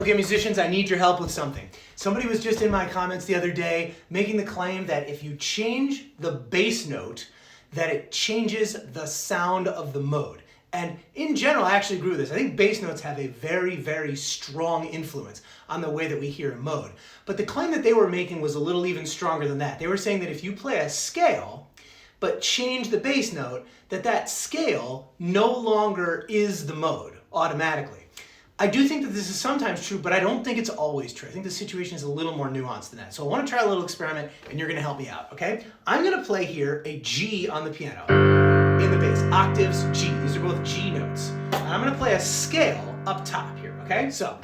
Okay, musicians, I need your help with something. Somebody was just in my comments the other day making the claim that if you change the bass note, that it changes the sound of the mode. And in general, I actually agree with this. I think bass notes have a very, very strong influence on the way that we hear a mode. But the claim that they were making was a little even stronger than that. They were saying that if you play a scale, but change the bass note, that scale no longer is the mode automatically. I do think that this is sometimes true, but I don't think it's always true. I think the situation is a little more nuanced than that. So I want to try a little experiment, and you're going to help me out, okay? I'm going to play here a G on the piano in the bass, octaves G. These are both G notes. And I'm going to play a scale up top here, okay? So.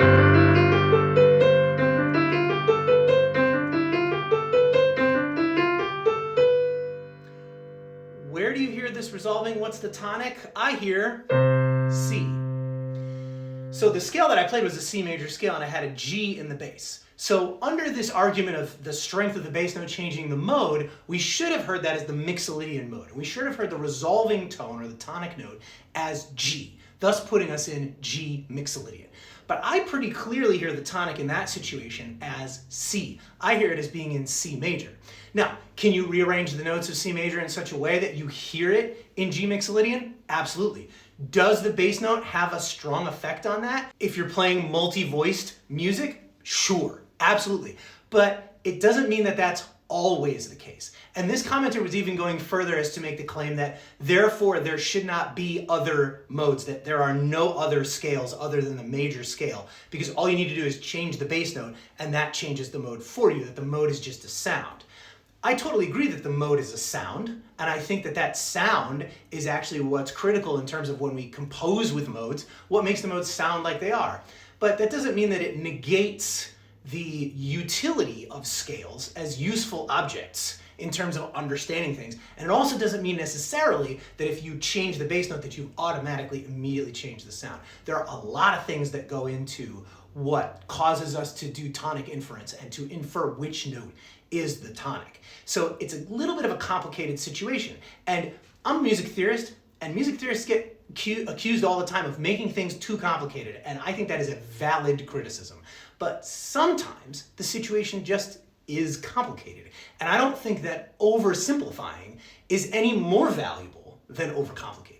Where do you hear this resolving? What's the tonic? I hear C. So the scale that I played was a C major scale, and I had a G in the bass. So under this argument of the strength of the bass note changing the mode, we should have heard that as the Mixolydian mode. We should have heard the resolving tone, or the tonic note, as G, thus putting us in G Mixolydian. But I pretty clearly hear the tonic in that situation as C. I hear it as being in C major. Now, can you rearrange the notes of C major in such a way that you hear it in G Mixolydian? Absolutely. Does the bass note have a strong effect on that? If you're playing multi-voiced music, sure, absolutely. But it doesn't mean that that's always the case. And this commenter was even going further as to make the claim that therefore there should not be other modes, that there are no other scales other than the major scale, because all you need to do is change the bass note and that changes the mode for you, that the mode is just a sound. I totally agree that the mode is a sound, and I think that that sound is actually what's critical in terms of when we compose with modes, what makes the modes sound like they are. But that doesn't mean that it negates the utility of scales as useful objects in terms of understanding things. And it also doesn't mean necessarily that if you change the bass note that you automatically immediately change the sound. There are a lot of things that go into what causes us to do tonic inference and to infer which note is the tonic. So it's a little bit of a complicated situation. And I'm a music theorist, and music theorists get accused all the time of making things too complicated, and I think that is a valid criticism. But sometimes the situation just is complicated, and I don't think that oversimplifying is any more valuable than overcomplicating.